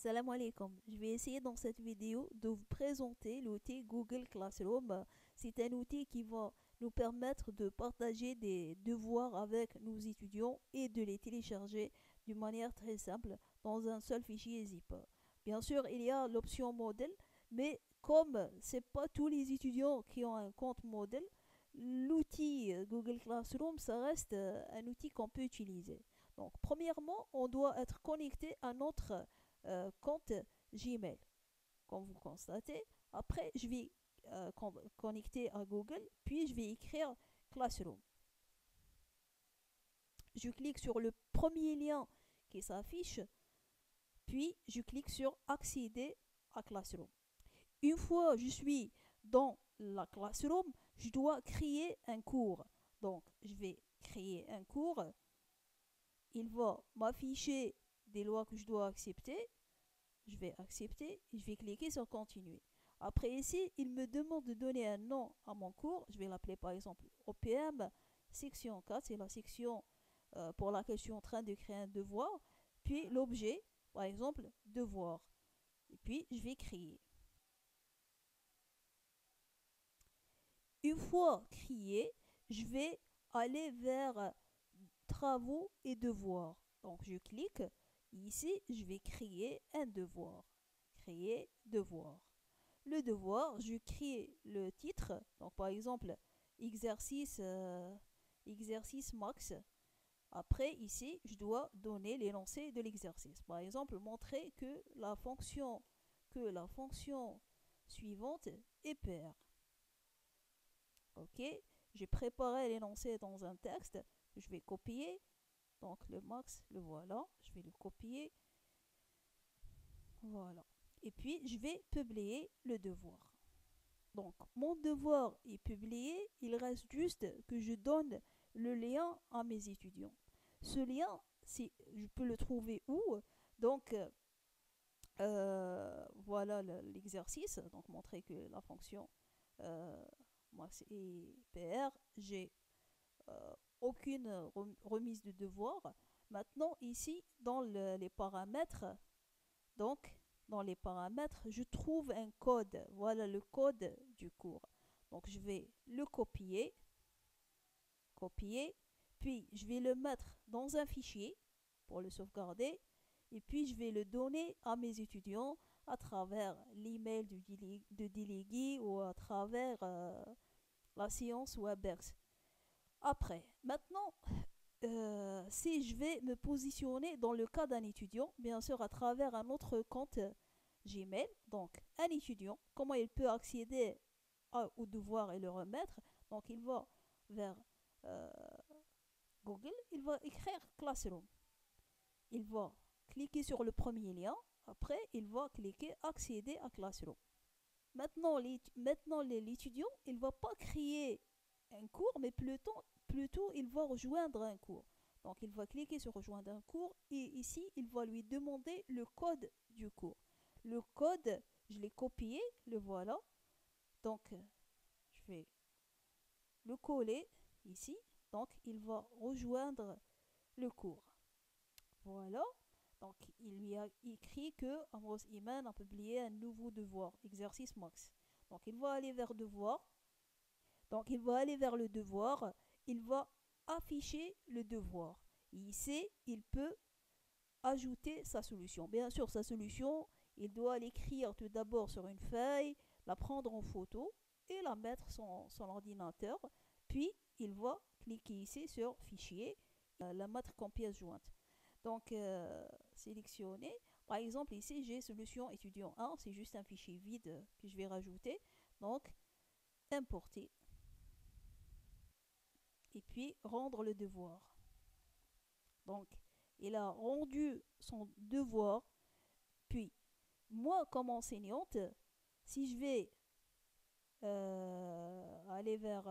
Salam alaikum. Je vais essayer dans cette vidéo de vous présenter l'outil Google Classroom. C'est un outil qui va nous permettre de partager des devoirs avec nos étudiants et de les télécharger d'une manière très simple dans un seul fichier zip. Bien sûr, il y a l'option modèle, mais comme c'est pas tous les étudiants qui ont un compte modèle, l'outil Google Classroom, ça reste un outil qu'on peut utiliser. Donc, premièrement, on doit être connecté à notre compte Gmail, comme vous constatez. Après, je vais connecter à Google, puis je vais écrire Classroom. Je clique sur le premier lien qui s'affiche, puis je clique sur accéder à Classroom. Une fois je suis dans la Classroom, je dois créer un cours. Donc, je vais créer un cours. Il va m'afficher des lois que je dois accepter. Je vais accepter et je vais cliquer sur continuer. Après ici, il me demande de donner un nom à mon cours. Je vais l'appeler par exemple OPM section 4. C'est la section pour laquelle je suis en train de créer un devoir. Puis l'objet, par exemple, devoir. Et puis je vais créer. Une fois créé, je vais aller vers travaux et devoirs. Donc je clique. Ici, je vais créer un devoir. Créer devoir. Le devoir, je crée le titre. Donc par exemple, exercice, exercice max. Après, ici, je dois donner l'énoncé de l'exercice. Par exemple, montrer que la fonction suivante est paire. Ok, j'ai préparé l'énoncé dans un texte. Je vais copier. Donc le max, le voilà. Je vais le copier. Voilà. Et puis, je vais publier le devoir. Donc, mon devoir est publié. Il reste juste que je donne le lien à mes étudiants. Ce lien, je peux le trouver où? Donc, voilà l'exercice. Donc, montrer que la fonction max est PR. J'ai aucune remise de devoir. Maintenant, ici, dans les paramètres, donc, dans les paramètres, je trouve un code. Voilà le code du cours. Donc, je vais le copier, copier, puis je vais le mettre dans un fichier pour le sauvegarder, et puis je vais le donner à mes étudiants à travers l'email de délégué ou à travers la séance WebEx. Après, maintenant, si je vais me positionner dans le cas d'un étudiant, bien sûr à travers un autre compte Gmail, donc un étudiant, comment il peut accéder au devoir et le remettre. Donc il va vers euh, Google, il va écrire Classroom. Il va cliquer sur le premier lien, après il va cliquer accéder à Classroom. Maintenant, l'étudiant, il ne va pas créer un cours, mais plutôt il va rejoindre un cours. Donc il va cliquer sur rejoindre un cours et ici il va lui demander le code du cours. Le code, je l'ai copié, le voilà. Donc je vais le coller ici. Donc il va rejoindre le cours. Voilà. Donc il lui a écrit que Amros Iman a publié un nouveau devoir, exercice max. Donc il va aller vers devoir. Donc il va aller vers le devoir. Il va afficher le devoir. Et ici, il peut ajouter sa solution. Bien sûr, sa solution, il doit l'écrire tout d'abord sur une feuille, la prendre en photo et la mettre sur son ordinateur. Puis, il va cliquer ici sur fichier, la mettre comme pièce jointe. Donc, sélectionner. Par exemple, ici, j'ai solution étudiant 1. C'est juste un fichier vide que je vais rajouter. Donc, importer. Et puis, rendre le devoir. Donc, il a rendu son devoir. Puis, moi, comme enseignante, si je vais aller vers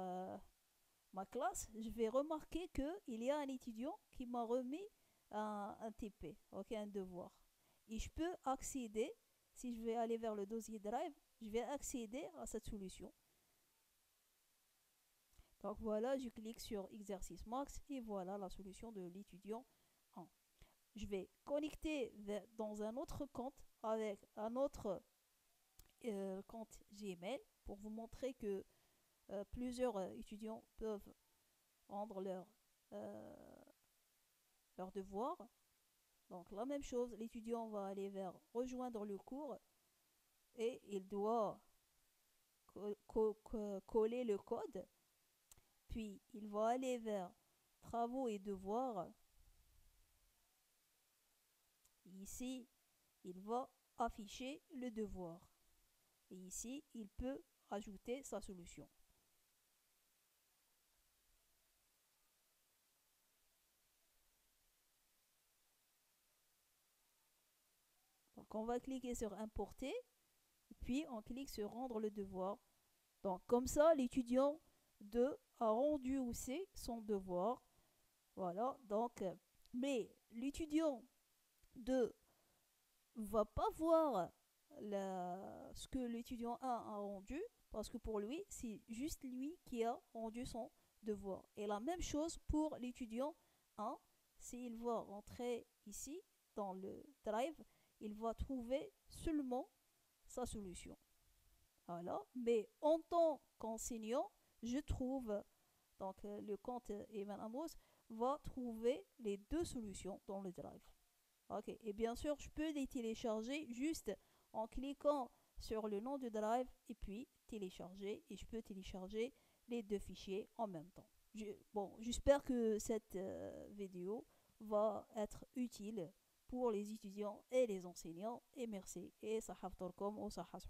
ma classe, je vais remarquer qu'il y a un étudiant qui m'a remis un TP, ok, un devoir. Et je peux accéder, si je vais aller vers le dossier Drive, je vais accéder à cette solution. Donc voilà, je clique sur exercice max et voilà la solution de l'étudiant 1. je vais connecter dans un autre compte avec un autre compte Gmail pour vous montrer que plusieurs étudiants peuvent rendre euh, leur devoir. Donc la même chose, l'étudiant va aller vers rejoindre le cours et il doit coller le code. Puis il va aller vers travaux et devoirs. Ici, il va afficher le devoir. Et ici, il peut ajouter sa solution. Donc on va cliquer sur importer, puis on clique sur rendre le devoir. Donc comme ça, l'étudiant 2 a rendu aussi son devoir. Voilà, donc, mais l'étudiant 2 va pas voir ce que l'étudiant 1 a rendu, parce que pour lui, c'est juste lui qui a rendu son devoir. Et la même chose pour l'étudiant 1, s'il va rentrer ici dans le drive, il va trouver seulement sa solution. Voilà, mais en tant qu'enseignant, je trouve, donc le compte Eman Amos va trouver les deux solutions dans le drive. Ok, et bien sûr, je peux les télécharger juste en cliquant sur le nom du drive et puis télécharger. Et je peux télécharger les deux fichiers en même temps. Bon, j'espère que cette vidéo va être utile pour les étudiants et les enseignants. Et merci. Et sahaf torkom ou sahas